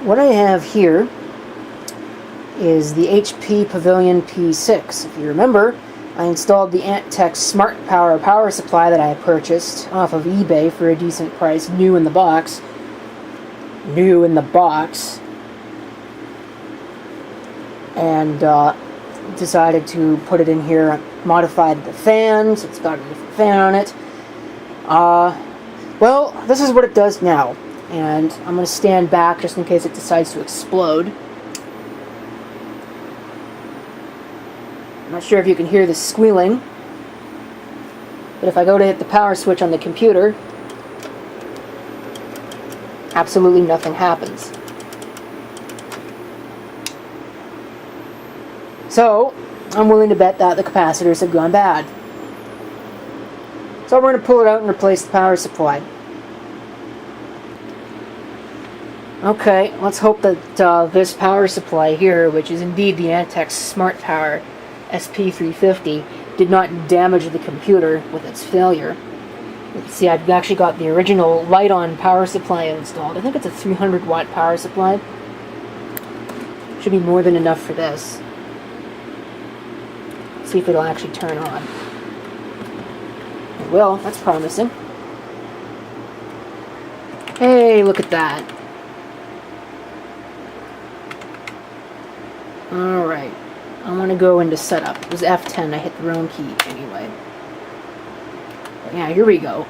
what I have here is the HP Pavilion P6. If you remember, I installed the Antec Smart power supply that I purchased off of eBay for a decent price, new in the box. New in the box. And decided to put it in here, modified the fan, so it's got a different fan on it. Well, this is what it does now. And I'm going to stand back just in case it decides to explode. I'm not sure if you can hear the squealing, but if I go to hit the power switch on the computer, absolutely nothing happens. So, I'm willing to bet that the capacitors have gone bad. So we're going to pull it out and replace the power supply. Okay, let's hope that this power supply here, which is indeed the Antec Smart Power SP350, did not damage the computer with its failure. You can see I've actually got the original light-on power supply installed. I think it's a 300 watt power supply. Should be more than enough for this. See if it'll actually turn on. It will, that's promising. Hey, look at that. Alright, I want to go into setup. It was F10, I hit the wrong key anyway. But yeah, here we go.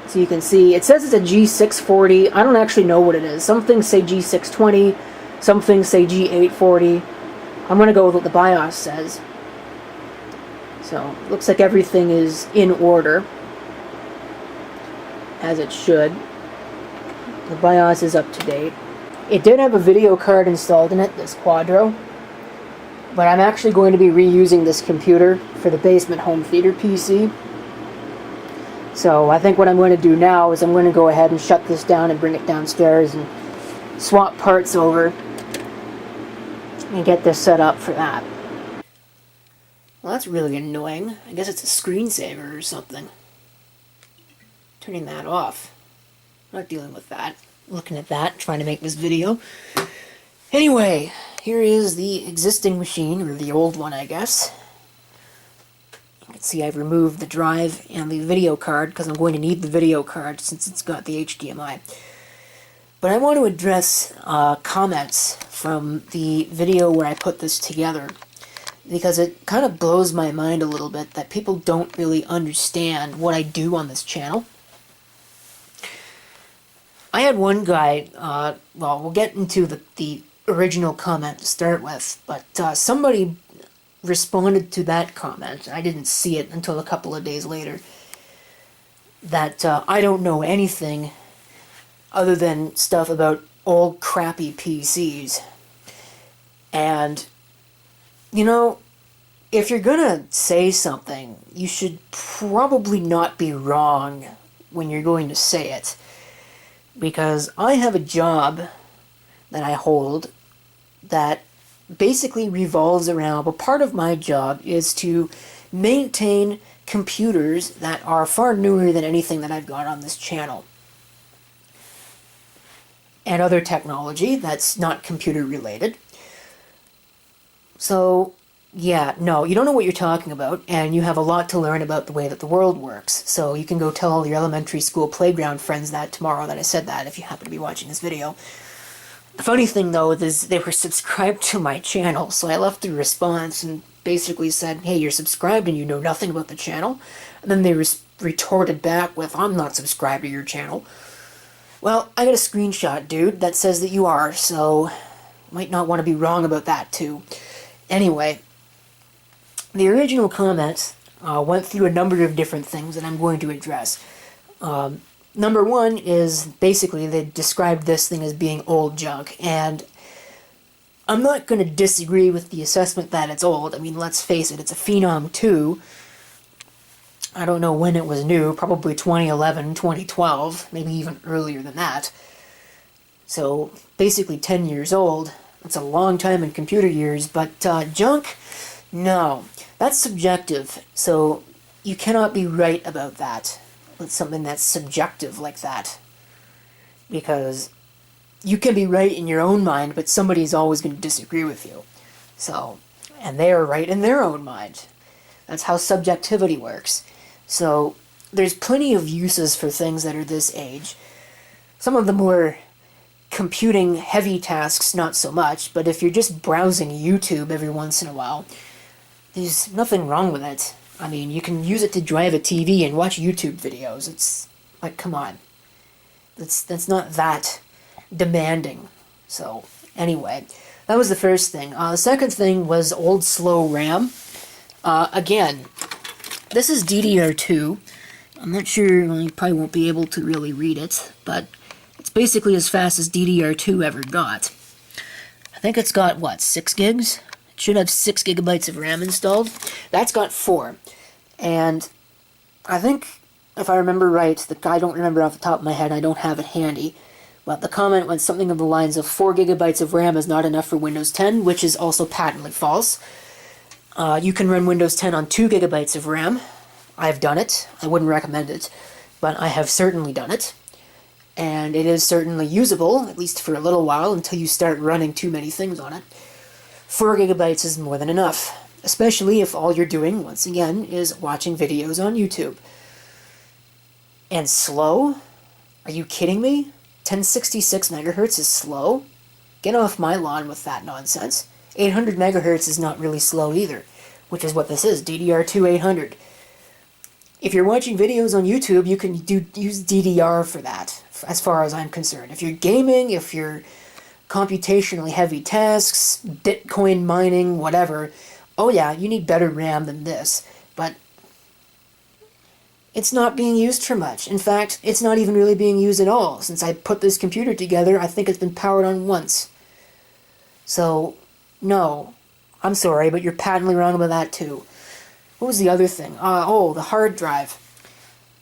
So you can see, it says it's a G640. I don't actually know what it is. Some things say G620, some things say G840. I'm going to go with what the BIOS says. So, looks like everything is in order, as it should. The BIOS is up to date. It did have a video card installed in it, this Quadro, but I'm actually going to be reusing this computer for the basement home theater PC. So I think what I'm going to do now is I'm going to go ahead and shut this down and bring it downstairs and swap parts over and get this set up for that. Well, that's really annoying. I guess it's a screensaver or something. Turning that off. Not dealing with that. Looking at that, trying to make this video. Anyway, here is the existing machine, or the old one, I guess. You can see I've removed the drive and the video card, because I'm going to need the video card since it's got the HDMI. But I want to address comments from the video where I put this together, because it kind of blows my mind a little bit that people don't really understand what I do on this channel. I had one guy, well, we'll get into the original comment to start with, but somebody responded to that comment. I didn't see it until a couple of days later. That I don't know anything other than stuff about old crappy PCs. And, you know, if you're gonna say something, you should probably not be wrong when you're going to say it. Because I have a job that I hold that basically revolves around, well, part of my job is to maintain computers that are far newer than anything that I've got on this channel. And other technology that's not computer related. So, yeah, no, you don't know what you're talking about, and you have a lot to learn about the way that the world works. So you can go tell all your elementary school playground friends that tomorrow that I said that, if you happen to be watching this video. The funny thing, though, is they were subscribed to my channel, so I left a response and basically said, hey, you're subscribed and you know nothing about the channel. And then they retorted back with, I'm not subscribed to your channel. Well, I got a screenshot, dude, that says that you are, so you might not want to be wrong about that, too. Anyway, the original comments went through a number of different things that I'm going to address. Number one is basically they described this thing as being old junk, and I'm not going to disagree with the assessment that it's old. I mean, let's face it, it's a Phenom 2. I don't know when it was new, probably 2011, 2012, maybe even earlier than that. So, basically 10 years old. That's a long time in computer years, but junk? No. That's subjective, so you cannot be right about that with something that's subjective like that. Because you can be right in your own mind, but somebody's always going to disagree with you. So, and they are right in their own mind. That's how subjectivity works. So, there's plenty of uses for things that are this age. Some of the more computing heavy tasks, not so much, but if you're just browsing YouTube every once in a while, there's nothing wrong with it. I mean, you can use it to drive a TV and watch YouTube videos. It's like, come on. That's not that demanding. So, anyway, that was the first thing. The second thing was old slow RAM. Again, this is DDR2. I'm not sure, well, you probably won't be able to really read it, but it's basically as fast as DDR2 ever got. I think it's got, what, 6 gigs? It should have 6 gigabytes of RAM installed. That's got 4. And I think, if I remember right, I don't remember off the top of my head, I don't have it handy, but the comment went something of the lines of 4 gigabytes of RAM is not enough for Windows 10, which is also patently false. You can run Windows 10 on 2 gigabytes of RAM. I've done it. I wouldn't recommend it, but I have certainly done it. And it is certainly usable, at least for a little while, until you start running too many things on it. 4 gigabytes is more than enough, especially if all you're doing, once again, is watching videos on YouTube. And slow? Are you kidding me? 1066 megahertz is slow? Get off my lawn with that nonsense. 800 megahertz is not really slow either, which is what this is, DDR2 800. If you're watching videos on YouTube, you can use DDR for that, as far as I'm concerned. If you're gaming, if you're computationally heavy tasks, Bitcoin mining, whatever, oh yeah, you need better RAM than this, but it's not being used for much. In fact, it's not even really being used at all. Since I put this computer together, I think it's been powered on once. So, no, I'm sorry, but you're patently wrong about that too. What was the other thing? The hard drive.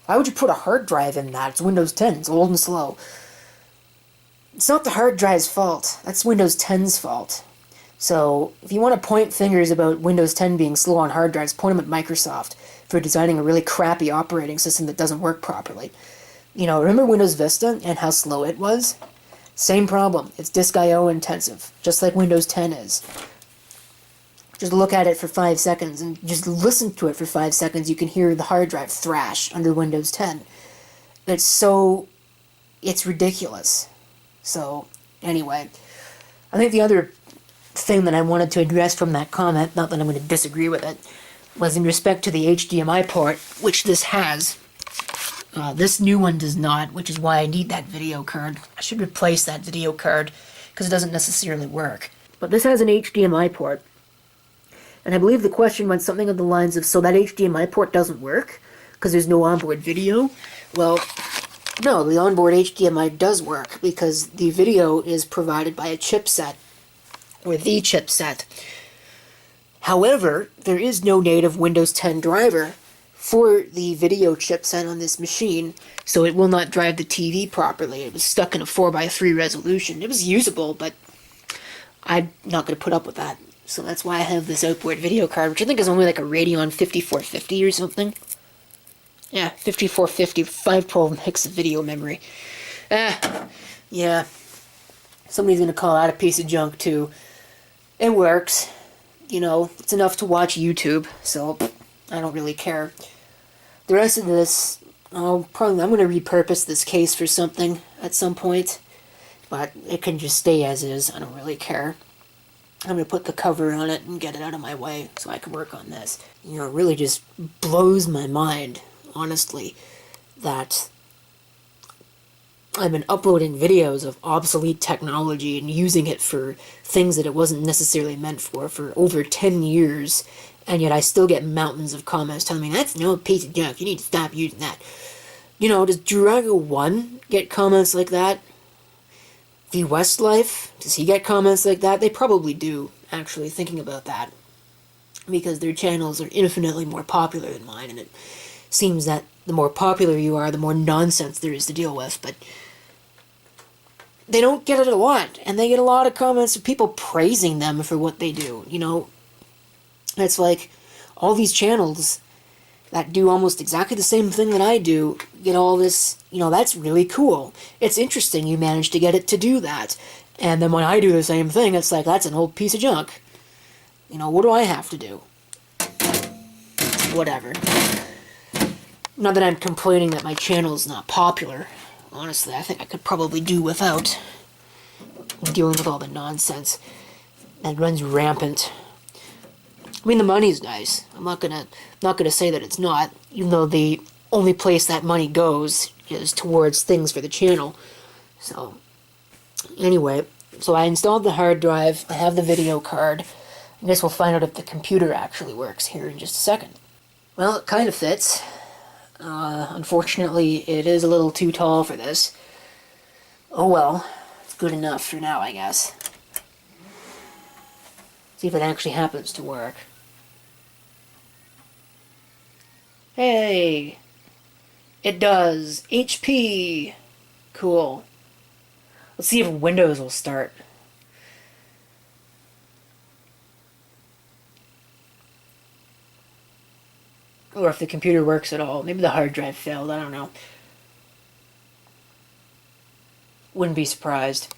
Why would you put a hard drive in that? It's Windows 10. It's old and slow. It's not the hard drive's fault. That's Windows 10's fault. So, if you want to point fingers about Windows 10 being slow on hard drives, point them at Microsoft for designing a really crappy operating system that doesn't work properly. You know, remember Windows Vista and how slow it was? Same problem. It's disk I/O intensive, just like Windows 10 is. Just look at it for 5 seconds and just listen to it for 5 seconds. You can hear the hard drive thrash under Windows 10. It's ridiculous. So, anyway, I think the other thing that I wanted to address from that comment, not that I'm going to disagree with it, was in respect to the HDMI port, which this has. This new one does not, which is why I need that video card. I should replace that video card, because it doesn't necessarily work. But this has an HDMI port. And I believe the question went something on the lines of, so that HDMI port doesn't work because there's no onboard video? Well, no, the onboard HDMI does work because the video is provided by a chipset, or the chipset. However, there is no native Windows 10 driver for the video chipset on this machine, so it will not drive the TV properly. It was stuck in a 4:3 resolution. It was usable, but I'm not going to put up with that. So that's why I have this outboard video card, which I think is only like a Radeon 5450 or something. Yeah, 5450, 512 megs of video memory. Yeah. Somebody's going to call that a piece of junk too. It works. You know, it's enough to watch YouTube, so I don't really care. The rest of this, I'm going to repurpose this case for something at some point, but it can just stay as is. I don't really care. I'm going to put the cover on it and get it out of my way so I can work on this. You know, it really just blows my mind, honestly, that I've been uploading videos of obsolete technology and using it for things that it wasn't necessarily meant for over 10 years, and yet I still get mountains of comments telling me, that's no piece of junk, you need to stop using that. You know, does Durago1 get comments like that? V Westlife, does he get comments like that? They probably do, actually, thinking about that. Because their channels are infinitely more popular than mine, and it seems that the more popular you are, the more nonsense there is to deal with, but they don't get it a lot, and they get a lot of comments of people praising them for what they do, you know? It's like, all these channels that do almost exactly the same thing that I do get all this, that's really cool. It's interesting you managed to get it to do that. And then when I do the same thing, it's like, that's an old piece of junk. What do I have to do? Whatever. Not that I'm complaining that my channel is not popular. Honestly, I think I could probably do without dealing with all the nonsense that runs rampant. I mean, the money's nice. I'm not gonna say that it's not, even though the only place that money goes is towards things for the channel. So, anyway, so I installed the hard drive. I have the video card. I guess we'll find out if the computer actually works here in just a second. Well, it kind of fits. Unfortunately, it is a little too tall for this. Oh well, it's good enough for now, I guess. See if it actually happens to work. Hey! It does! HP! Cool. Let's see if Windows will start. Or if the computer works at all. Maybe the hard drive failed, I don't know. Wouldn't be surprised.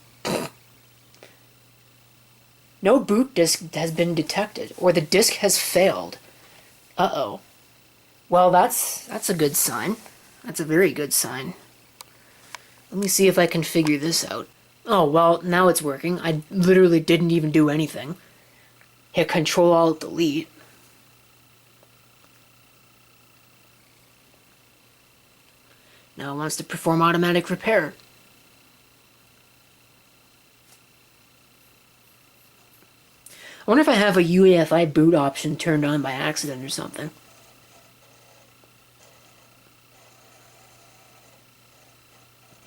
No boot disk has been detected, or the disk has failed. Uh-oh. Well, that's a good sign. That's a very good sign. Let me see if I can figure this out. Oh, well, now it's working. I literally didn't even do anything. Hit Control-Alt-Delete. Now it wants to perform automatic repair. I wonder if I have a UEFI boot option turned on by accident or something.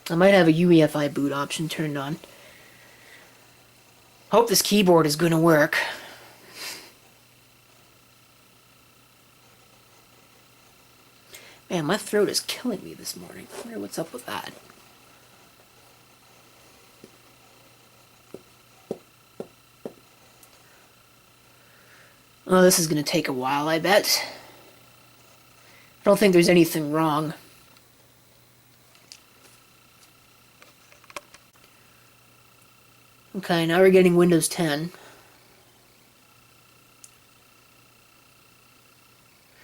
I might have a UEFI boot option turned on. Hope this keyboard is going to work. Man, my throat is killing me this morning. I wonder what's up with that. Oh, this is going to take a while, I bet. I don't think there's anything wrong. Okay, now we're getting Windows 10.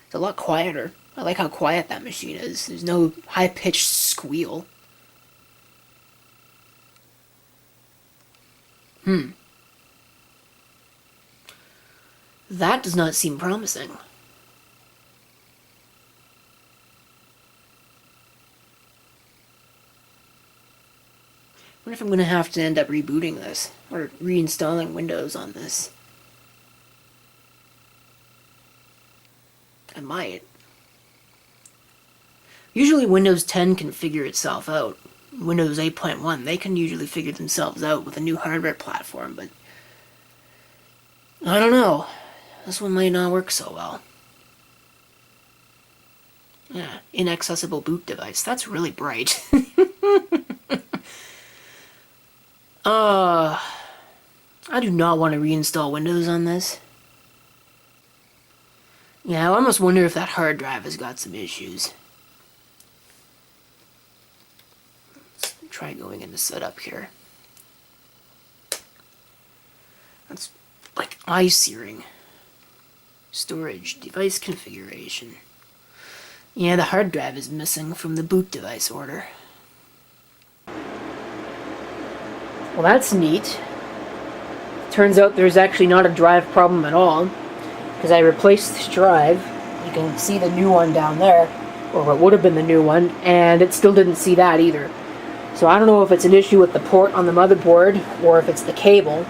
It's a lot quieter. I like how quiet that machine is. There's no high-pitched squeal. That does not seem promising. I wonder if I'm going to have to end up rebooting this, or reinstalling Windows on this. I might. Usually Windows 10 can figure itself out. Windows 8.1, they can usually figure themselves out with a new hardware platform, but I don't know. This one might not work so well. Yeah, inaccessible boot device. That's really bright. I do not want to reinstall Windows on this. Yeah, I almost wonder if that hard drive has got some issues. Let's try going into setup here. That's like eye-searing. Storage, device configuration. Yeah, the hard drive is missing from the boot device order. Well, that's neat. Turns out there's actually not a drive problem at all, because I replaced this drive. You can see the new one down there, or what would have been the new one, and it still didn't see that either. So I don't know if it's an issue with the port on the motherboard, or if it's the cable,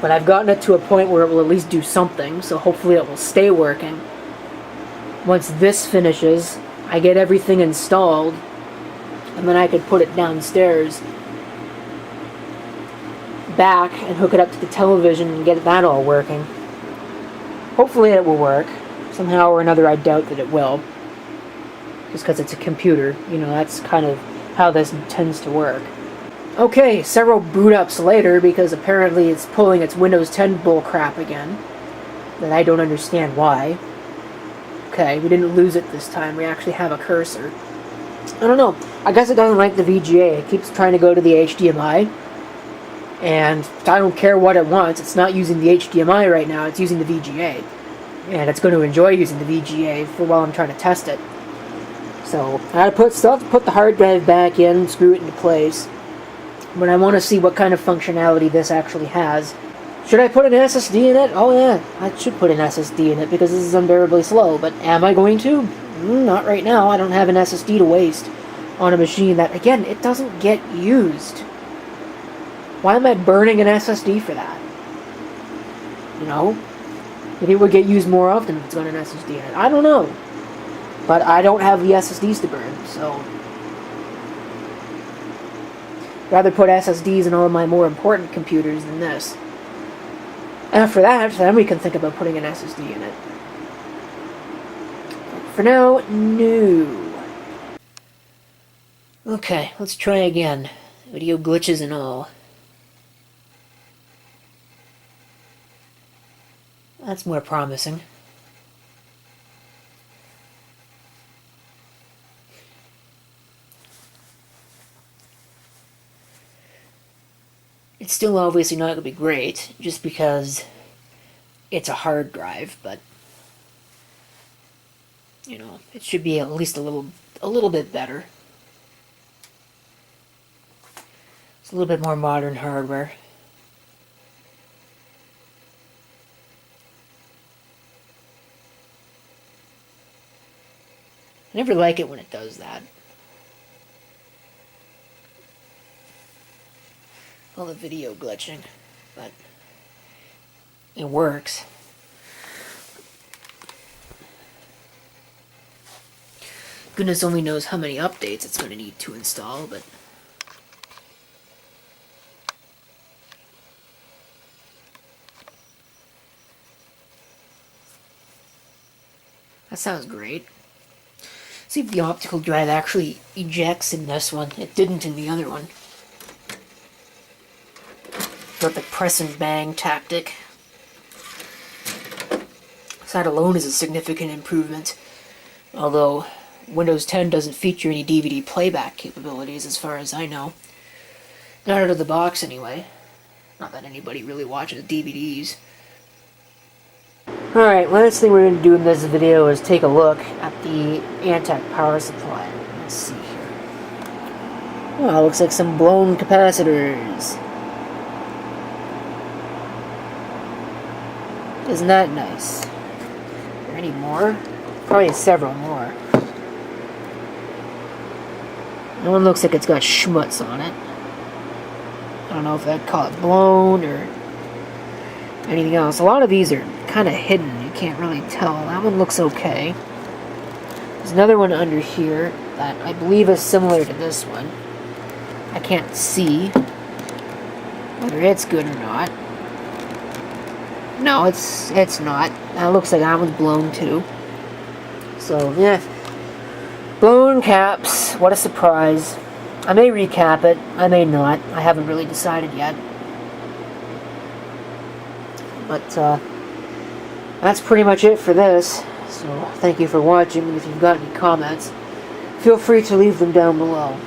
but I've gotten it to a point where it will at least do something, so hopefully it will stay working. Once this finishes, I get everything installed, and then I could put it downstairs back and hook it up to the television and get that all working. Hopefully it will work. Somehow or another, I doubt that it will. Just because it's a computer. You know, that's kind of how this tends to work. Okay, several boot ups later, because apparently it's pulling its Windows 10 bullcrap again. That I don't understand why. okay. We didn't lose it this time. We actually have a cursor. I don't know. I guess it doesn't like the VGA. It keeps trying to go to the HDMI. And I don't care what it wants. It's not using the HDMI right now. It's using the VGA. And it's going to enjoy using the VGA for while I'm trying to test it. So I still have to put the hard drive back in, screw it into place. But I want to see what kind of functionality this actually has. Should I put an SSD in it? Oh yeah, I should put an SSD in it because this is unbearably slow. But am I going to? Not right now. I don't have an SSD to waste on a machine that, again, it doesn't get used. Why am I burning an SSD for that? You know? Maybe it would get used more often if it's got an SSD in it. I don't know. But I don't have the SSDs to burn, so rather put SSDs in all of my more important computers than this. After that, then we can think about putting an SSD in it. For now, no. Okay, let's try again. Video glitches and all. That's more promising. It's still obviously not going to be great, just because it's a hard drive, but, you know, it should be at least a little bit better. It's a little bit more modern hardware. I never like it when it does that. All the video glitching, but it works. Goodness only knows how many updates it's going to need to install, but that sounds great. See if the optical drive actually ejects in this one. It didn't in the other one. Got the press and bang tactic. That alone is a significant improvement. Although Windows 10 doesn't feature any DVD playback capabilities as far as I know. Not out of the box anyway. Not that anybody really watches DVDs. Alright, last thing we're going to do in this video is take a look at the Antec power supply. Let's see here. Oh, looks like some blown capacitors. Isn't that nice? Are there any more? Probably several more. That one looks like it's got schmutz on it. I don't know if I'd call it blown or anything else. A lot of these are kind of hidden. You can't really tell. That one looks okay. There's another one under here that I believe is similar to this one. I can't see whether it's good or not. No, it's not. That looks like that one's blown too. So, yeah. Blown caps. What a surprise. I may recap it. I may not. I haven't really decided yet. But, that's pretty much it for this. So, thank you for watching. And if you've got any comments, feel free to leave them down below.